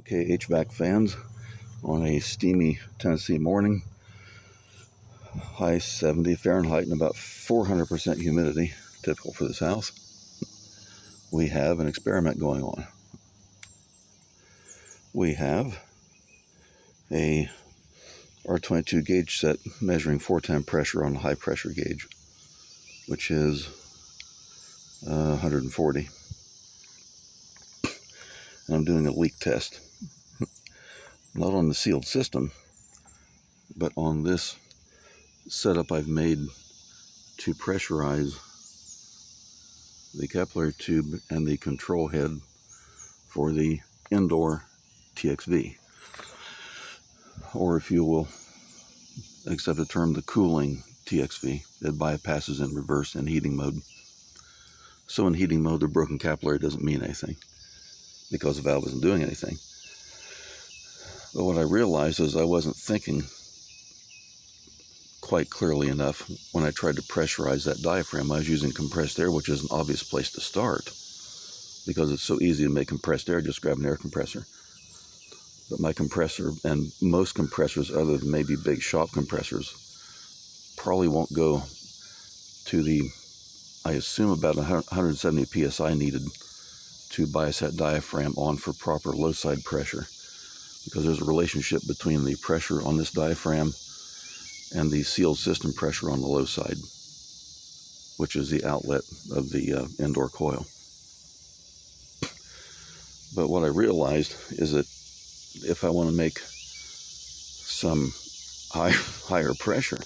Okay, HVAC fans on a steamy Tennessee morning. High 70 Fahrenheit and about 400% humidity, typical for this house. We have an experiment going on. We have a R22 gauge set measuring 410 pressure on the high pressure gauge, which is 140. And I'm doing a leak test. Not on the sealed system, but on this setup I've made to pressurize the capillary tube and the control head for the indoor TXV, or if you will accept the term, the cooling TXV. It bypasses in reverse in heating mode. So in heating mode, the broken capillary doesn't mean anything because the valve isn't doing anything. But what I realized is I wasn't thinking quite clearly enough when I tried to pressurize that diaphragm. I was using compressed air, which is an obvious place to start because it's so easy to make compressed air. Just grab an air compressor. But my compressor, and most compressors other than maybe big shop compressors, probably won't go to the, I assume, about 170 psi needed to bias that diaphragm on for proper low side pressure, because there's a relationship between the pressure on this diaphragm and the sealed system pressure on the low side, which is the outlet of the indoor coil. But what I realized is that if I want to make some higher pressure,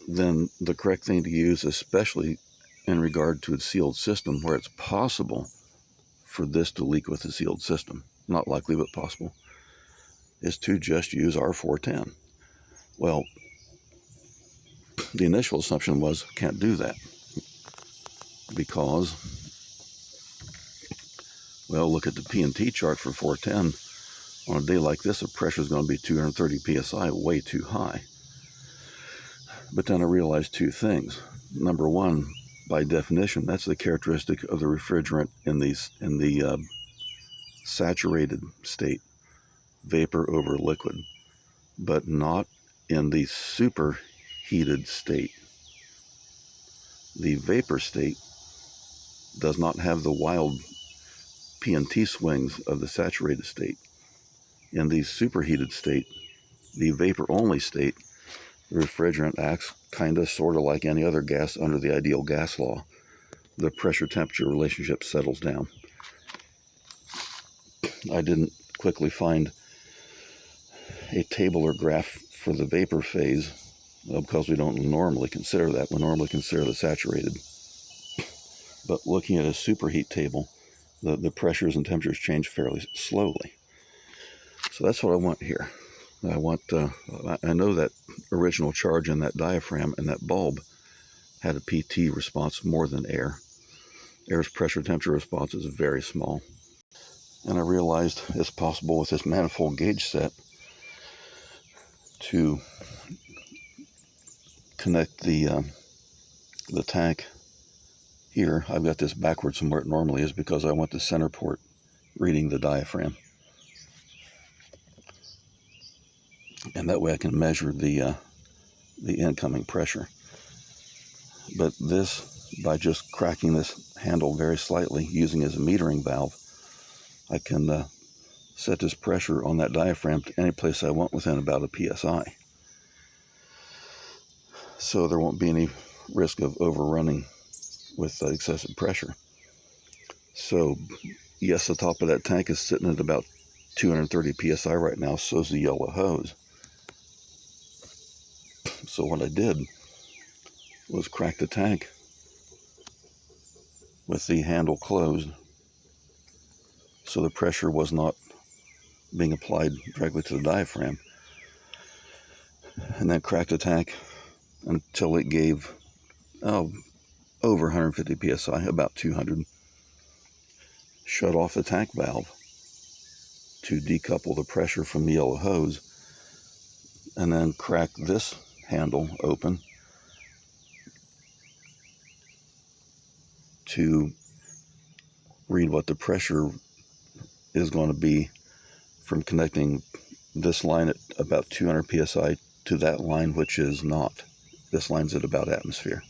then the correct thing to use, especially in regard to a sealed system where it's possible for this to leak with the sealed system, not likely but possible, is to just use R410. Well, the initial assumption was can't do that because, well, look at the P&T chart for 410. On a day like this, the pressure is going to be 230 psi, way too high. But then I realized two things. Number one, by definition, that's the characteristic of the refrigerant in the saturated state, vapor over liquid, but not in the superheated state. The vapor state does not have the wild P&T swings of the saturated state. In the superheated state, the vapor-only state, the refrigerant acts kind of sort of like any other gas under the ideal gas law. The pressure-temperature relationship settles down. I didn't quickly find a table or graph for the vapor phase because we don't normally consider that. We normally consider the saturated. But looking at a superheat table, the pressures and temperatures change fairly slowly. So that's what I want here. I want, I know that original charge in that diaphragm and that bulb had a PT response more than air. Air's pressure temperature response is very small. And I realized it's possible with this manifold gauge set to connect the tank here. I've got this backwards from where it normally is because I want the center port reading the diaphragm. And that way I can measure the incoming pressure. But this, by just cracking this handle very slightly, using it as a metering valve, I can set this pressure on that diaphragm to any place I want within about a psi. So there won't be any risk of overrunning with excessive pressure. So yes, the top of that tank is sitting at about 230 psi right now, so is the yellow hose. So what I did was crack the tank with the handle closed so the pressure was not being applied directly to the diaphragm, and then crack the tank until it gave over 150 psi, about 200. Shut off the tank valve to decouple the pressure from the yellow hose, and then crack this handle open to read what the pressure is going to be from connecting this line at about 200 psi to that line, which is not. This line's at about atmosphere.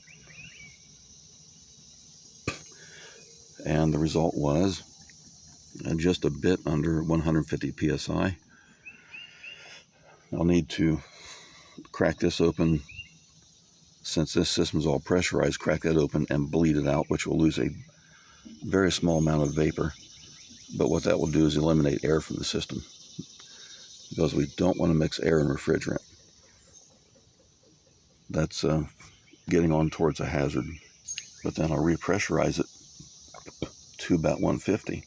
And the result was just a bit under 150 psi. I'll need to crack this open. Since this system's all pressurized, crack that open and bleed it out, which will lose a very small amount of vapor. But what that will do is eliminate air from the system, because we don't want to mix air and refrigerant. That's getting on towards a hazard. But then I'll repressurize it to about 150,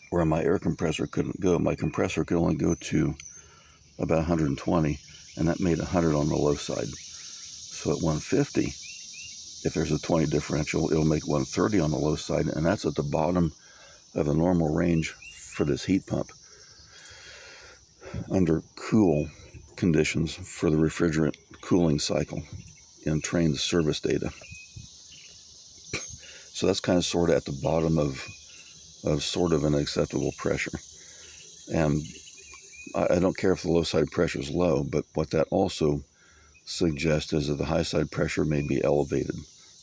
where my air compressor couldn't go. My compressor could only go to about 120, and that made 100 on the low side. So at 150, if there's a 20 differential, it'll make 130 on the low side, and that's at the bottom of the normal range for this heat pump under cool conditions for the refrigerant cooling cycle in trained service data. So that's kind of sort of at the bottom of sort of an acceptable pressure. And I don't care if the low side pressure is low, but what that also suggests is that the high side pressure may be elevated,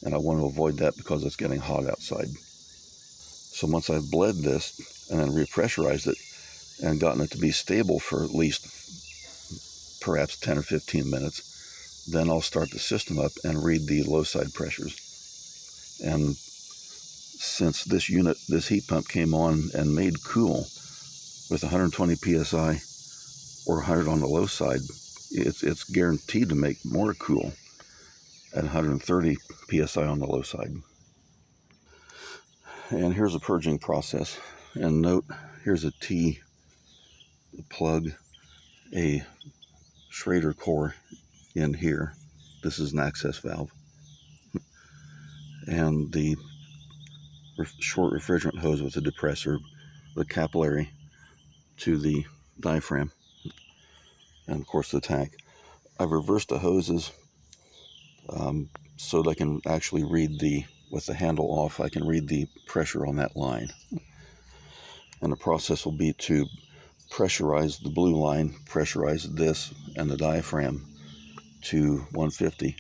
and I want to avoid that because it's getting hot outside. So once I've bled this and then repressurized it and gotten it to be stable for at least perhaps 10 or 15 minutes, then I'll start the system up and read the low side pressures. And since this heat pump came on and made cool with 120 psi or 100 on the low side, it's guaranteed to make more cool at 130 psi on the low side. And here's a purging process. And note, here's a T plug, a Schrader core in here. This is an access valve. And the short refrigerant hose with the depressor, the capillary to the diaphragm, and of course the tank. I've reversed the hoses so that I can actually read with the handle off, I can read the pressure on that line. And the process will be to pressurize the blue line, pressurize this and the diaphragm to 150,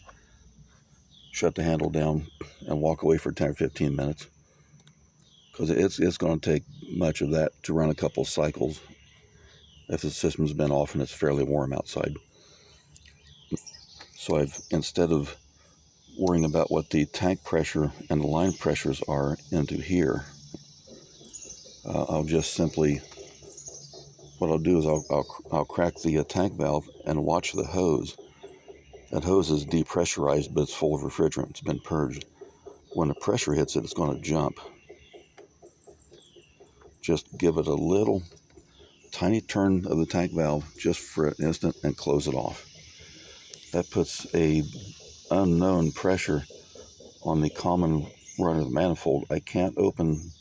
shut the handle down, and walk away for 10 or 15 minutes. Because it's going to take much of that to run a couple of cycles if the system's been off and it's fairly warm outside. So instead of worrying about what the tank pressure and the line pressures are into here, I'll just simply, what I'll do is I'll crack the tank valve and watch the hose. That hose is depressurized, but it's full of refrigerant. It's been purged. When the pressure hits it, it's going to jump. Just give it a little tiny turn of the tank valve just for an instant and close it off. That puts a unknown pressure on the common run of the manifold. I can't open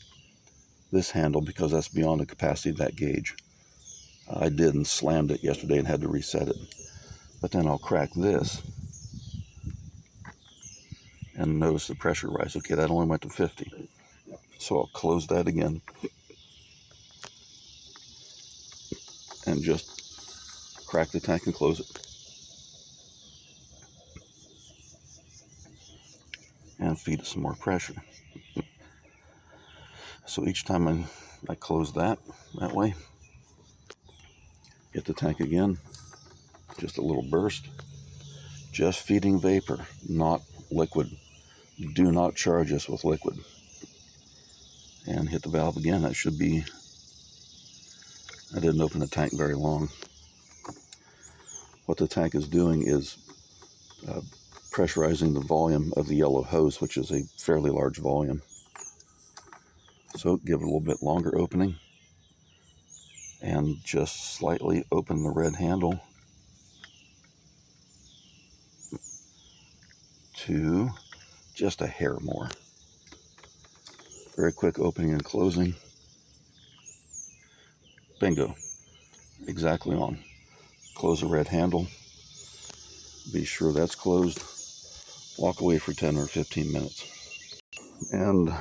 this handle because that's beyond the capacity of that gauge. I did and slammed it yesterday and had to reset it. But then I'll crack this and notice the pressure rise. Okay, that only went to 50. So I'll close that again and just crack the tank and close it. And feed it some more pressure. So each time I close that way, hit the tank again, just a little burst, just feeding vapor, not liquid. Do not charge us with liquid. And hit the valve again. That should be, I didn't open the tank very long. What the tank is doing is pressurizing the volume of the yellow hose, which is a fairly large volume. So give it a little bit longer opening and just slightly open the red handle to just a hair more. Very quick opening and closing. Bingo. Exactly on. Close the red handle. Be sure that's closed. Walk away for 10 or 15 minutes. And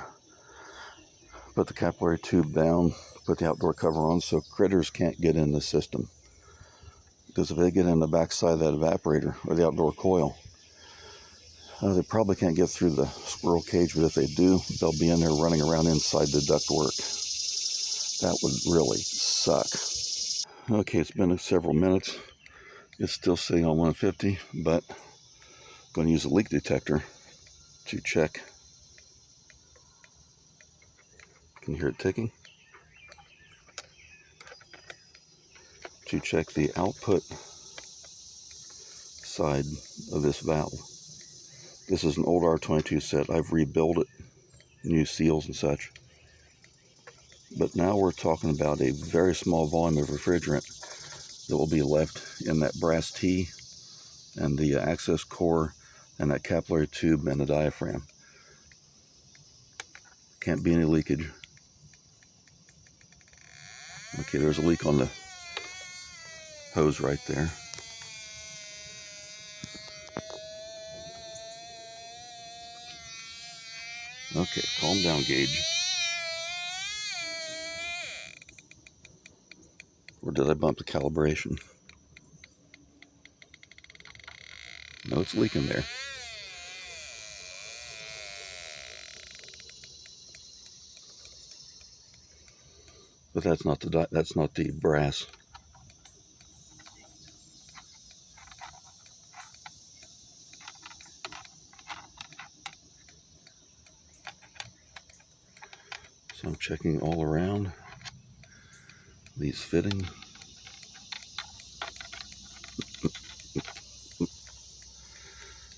put the capillary tube down, put the outdoor cover on so critters can't get in the system. Because if they get in the backside of that evaporator or the outdoor coil, they probably can't get through the squirrel cage, but if they do, they'll be in there running around inside the ductwork. That would really suck. Okay, it's been several minutes. It's still sitting on 150, but I'm going to use a leak detector to check. You can hear it ticking. To check the output side of this valve. This is an old R22 set. I've rebuilt it, new seals and such. But now we're talking about a very small volume of refrigerant that will be left in that brass T and the access core and that capillary tube and the diaphragm. Can't be any leakage. Okay, there's a leak on the hose right there. Okay, calm down, gauge. Or did I bump the calibration? No, it's leaking there. But that's not the brass. So I'm checking all around these fittings.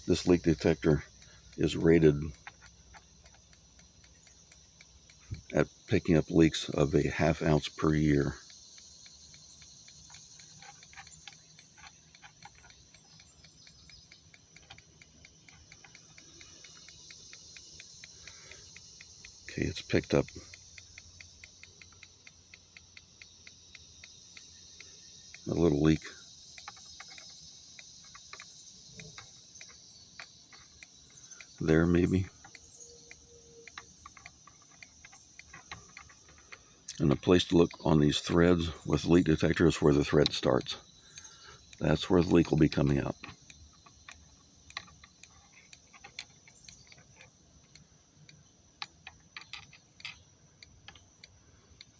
This leak detector is rated at picking up leaks of a ½ ounce per year. Okay, it's picked up a little leak. There maybe. And the place to look on these threads with the leak detector is where the thread starts. That's where the leak will be coming out.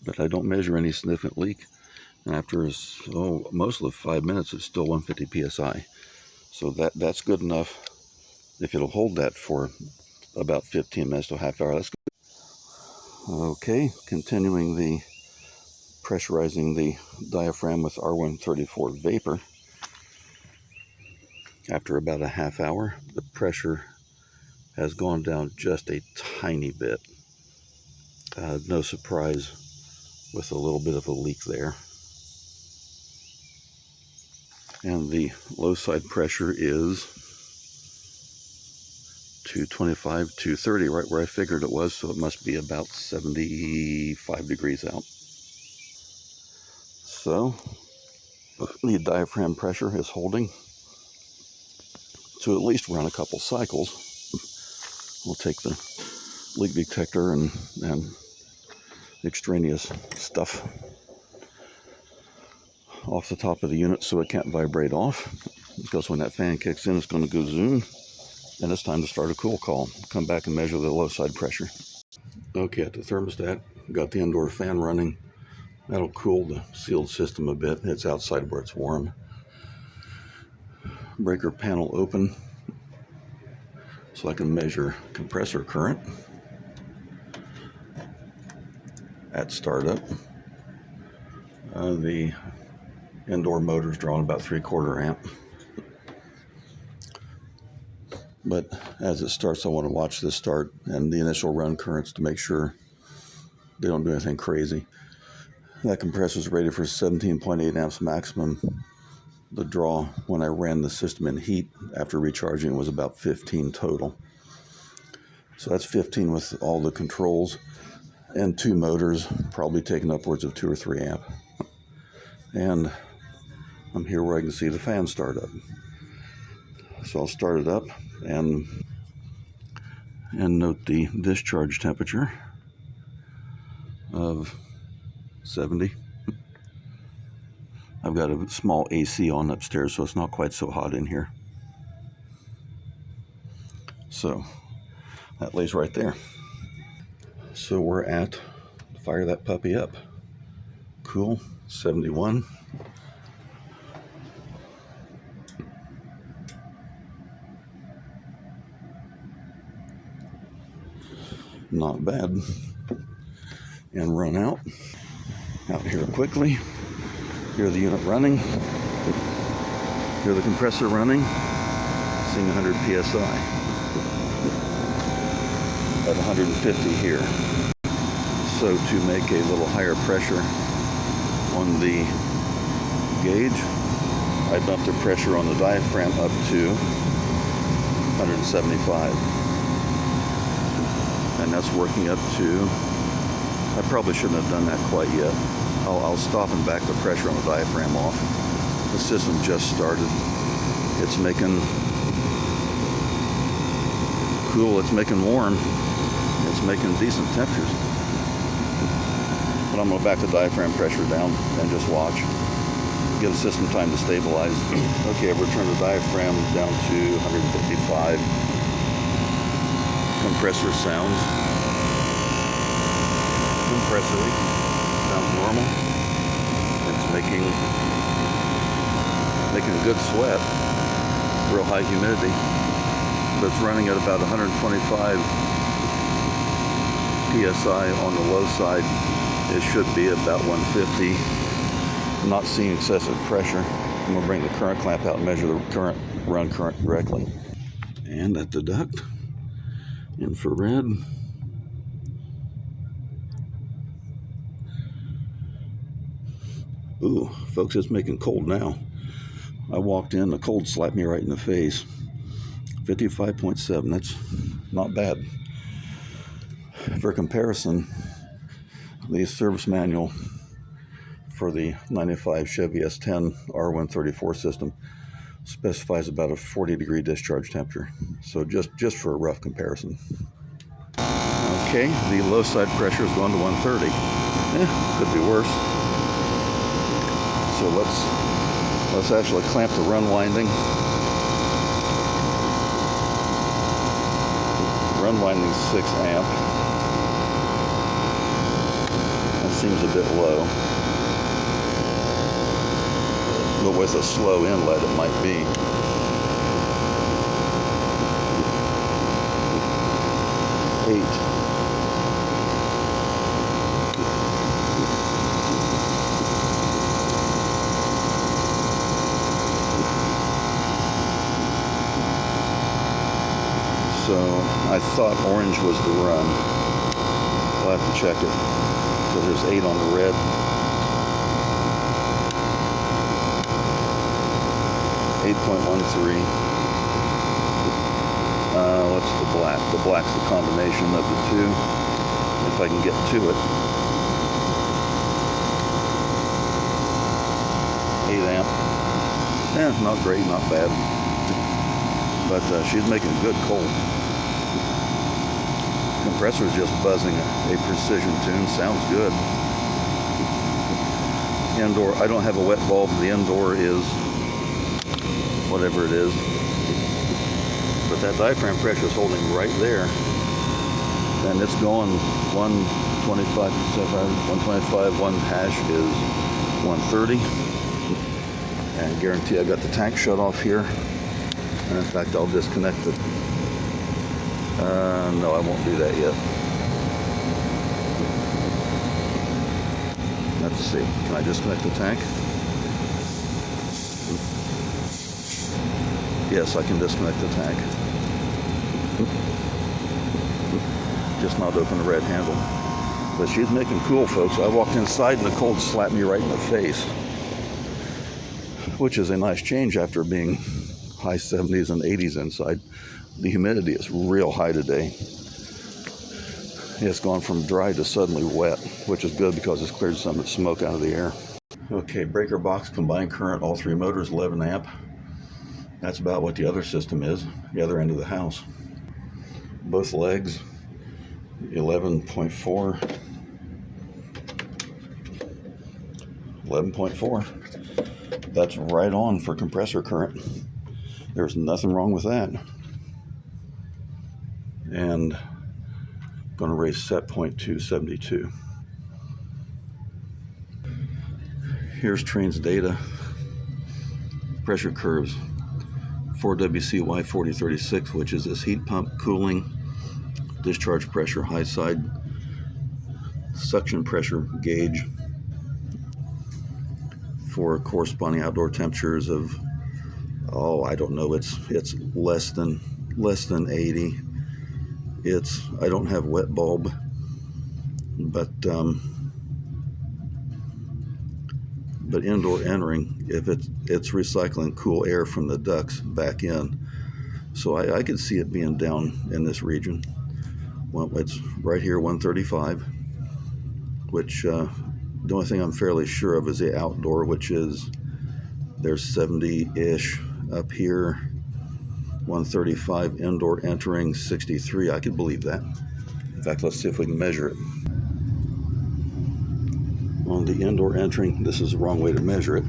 But I don't measure any significant leak. And after most of the 5 minutes, it's still 150 psi. So that's good enough. If it'll hold that for about 15 minutes to a half hour, that's good. Okay, continuing the pressurizing the diaphragm with R410 VAPOR. After about a half hour, the pressure has gone down just a tiny bit. No surprise with a little bit of a leak there. And the low side pressure is 225, 230, right where I figured it was, so it must be about 75 degrees out. So the diaphragm pressure is holding to at least run a couple cycles. We'll take the leak detector and extraneous stuff off the top of the unit so it can't vibrate off, because when that fan kicks in, it's going to go zoom, and it's time to start a cool call. Come back and measure the low side pressure. Okay, at the thermostat, got the indoor fan running. That'll cool the sealed system a bit. It's outside where it's warm. Breaker panel open so I can measure compressor current at startup. The indoor motor's drawing about 3/4 amp. But as it starts, I want to watch this start and the initial run currents to make sure they don't do anything crazy. That compressor is rated for 17.8 amps maximum. The draw when I ran the system in heat after recharging was about 15 total. So that's 15 with all the controls and 2 motors, probably taking upwards of 2 or 3 amp. And I'm here where I can see the fan start up. So I'll start it up and note the discharge temperature. of 70. I've got a small AC on upstairs, so it's not quite so hot in here. So that lays right there. So we're at, fire that puppy up. Cool, 71. Not bad. And run out here quickly. Hear the unit running. Hear the compressor running. Seeing 100 psi at 150 here. So to make a little higher pressure on the gauge, I bumped the pressure on the diaphragm up to 175. And that's working up to, I probably shouldn't have done that quite yet. I'll stop and back the pressure on the diaphragm off. The system just started. It's making cool, it's making warm, it's making decent temperatures. But I'm going to back the diaphragm pressure down and just watch. Give the system time to stabilize. Okay, I've returned the diaphragm down to 155. Compressor sounds. Compressor sounds normal. It's making good sweat. Real high humidity. But it's running at about 125 psi on the low side. It should be about 150. I'm not seeing excessive pressure. I'm going to bring the current clamp out and measure the run current directly. And at the duct, infrared. Ooh, folks, it's making cold now. I walked in, the cold slapped me right in the face. 55.7, that's not bad. For comparison, the service manual for the 95 Chevy S10 R134 system specifies about a 40-degree discharge temperature. So just for a rough comparison. Okay, the low side pressure is going to 130. Could be worse. So let's actually clamp the run winding. Run winding 6 amp. That seems a bit low. But with a slow inlet, it might be. 8. So I thought orange was the run. We'll have to check it. So there's 8 on the red. 8.13. What's the black? The black's the combination of the two. If I can get to it. 8 amp. Not great, not bad. But she's making good cold. Compressor's just buzzing a precision tune. Sounds good. Indoor, I don't have a wet bulb. The indoor is whatever it is. But that diaphragm pressure is holding right there. And it's going 125, 125, 1 hash is 130. And guarantee I got the tank shut off here. And in fact, I'll disconnect it. No, I won't do that yet. Let's see. Can I disconnect the tank? Yes, I can disconnect the tank. Just not open the red handle. But she's making cool, folks. I walked inside and the cold slapped me right in the face. Which is a nice change after being high 70s and 80s inside. The humidity is real high today. It's gone from dry to suddenly wet, which is good because it's cleared some of the smoke out of the air. Okay, breaker box, combined current, all 3 motors, 11 amp. That's about what the other system is, the other end of the house. Both legs, 11.4. 11.4. That's right on for compressor current. There's nothing wrong with that. And going to raise set point to 72. Here's train's data. Pressure curves. 4WCY 4036, which is this heat pump cooling, discharge pressure, high side, suction pressure gauge for corresponding outdoor temperatures of, oh, I don't know, it's less than 80. I don't have wet bulb, but indoor entering, if it's recycling cool air from the ducts back in. So I could see it being down in this region. Well, it's right here, 135, which the only thing I'm fairly sure of is the outdoor, which is there's 70-ish up here, 135 indoor entering, 63. I could believe that. In fact, let's see if we can measure it. On the indoor entering, this is the wrong way to measure it.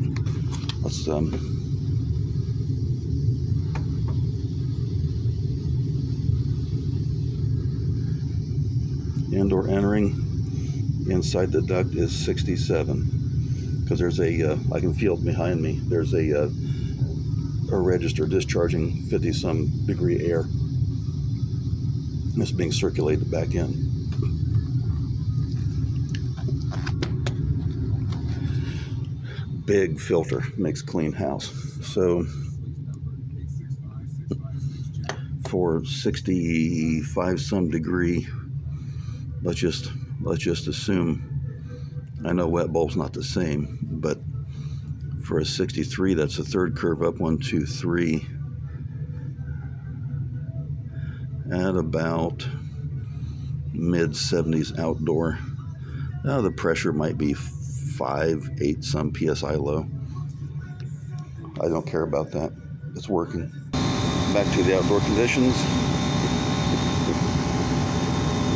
Let's indoor entering inside the duct is 67, because there's a I can feel it behind me. There's a register discharging 50-some degree air. It's being circulated back in. Big filter makes clean house. So for 65 some degree, let's just assume, I know wet bulb's not the same, but for a 63, that's the third curve up, 1, 2, 3, at about mid 70s outdoor. Now the pressure might be 5, 8 some psi low. I don't care about that. It's working. Back to the outdoor conditions.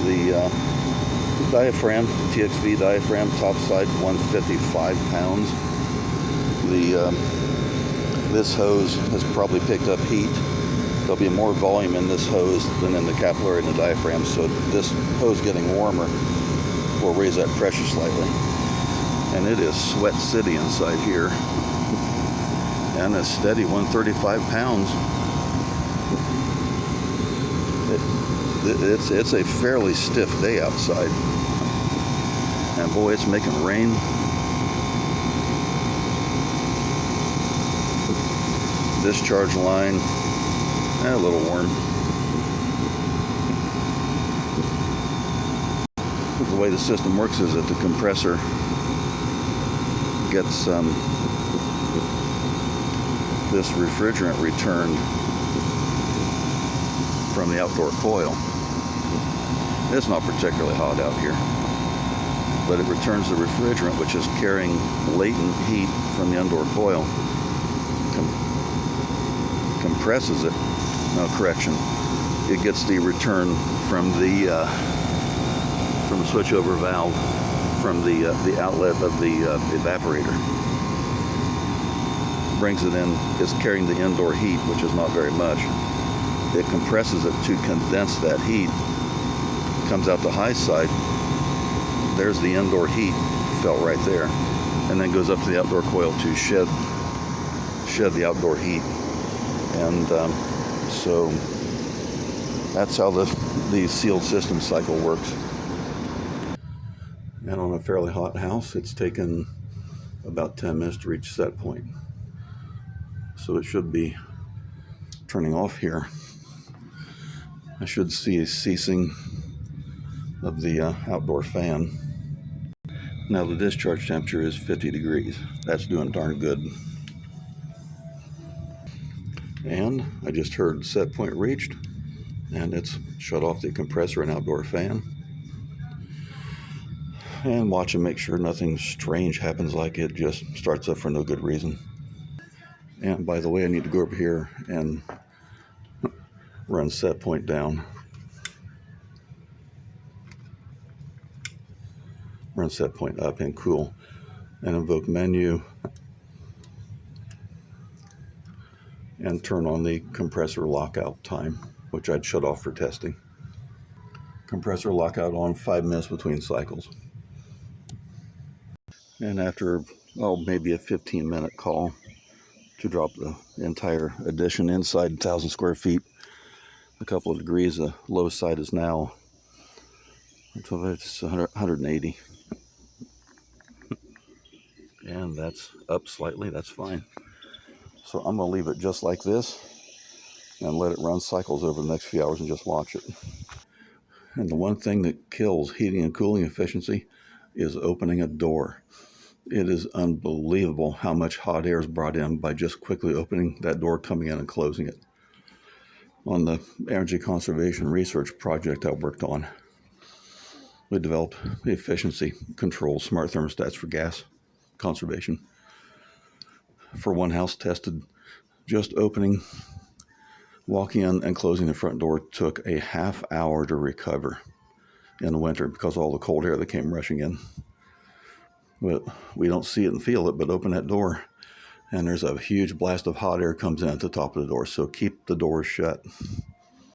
The diaphragm, TXV diaphragm, top side 155 pounds. This hose has probably picked up heat. There'll be more volume in this hose than in the capillary and the diaphragm, so this hose getting warmer will raise that pressure slightly. And it is sweat city inside here. And a steady 135 pounds. It's a fairly stiff day outside. And boy, it's making rain. Discharge line, a little warm. The way the system works is that the compressor gets this refrigerant returned from the outdoor coil. It's not particularly hot out here, but it returns the refrigerant, which is carrying latent heat from the indoor coil, compresses it. No, correction. It gets the return from the switchover valve from the outlet of the evaporator. Brings it in. It's carrying the indoor heat, which is not very much. It compresses it to condense that heat. Comes out the high side. There's the indoor heat felt right there, and then goes up to the outdoor coil to shed the outdoor heat. And so that's how the sealed system cycle works. And on a fairly hot house, it's taken about 10 minutes to reach set point. So it should be turning off here. I should see a ceasing of the outdoor fan. Now the discharge temperature is 50 degrees. That's doing darn good. And I just heard set point reached, and it's shut off the compressor and outdoor fan. And watch and make sure nothing strange happens, like it just starts up for no good reason. And by the way, I need to go over here and run set point down. Run set point up and cool. and invoke menu and turn on the compressor lockout time, which I'd shut off for testing. Compressor lockout on 5 minutes between cycles. And after, maybe a 15-minute call to drop the entire addition inside 1,000 square feet, a couple of degrees, the low side is now, it's 180. And that's up slightly, that's fine. So I'm gonna leave it just like this and let it run cycles over the next few hours and just watch it. And the one thing that kills heating and cooling efficiency is opening a door. It is unbelievable how much hot air is brought in by just quickly opening that door, coming in and closing it. On the energy conservation research project I worked on, we developed the efficiency control smart thermostats for gas conservation. For one house tested, just walking in and closing the front door took a half hour to recover in the winter because of all the cold air that came rushing in. But we don't see it and feel it, but open that door and there's a huge blast of hot air comes in at the top of the door. So keep the doors shut.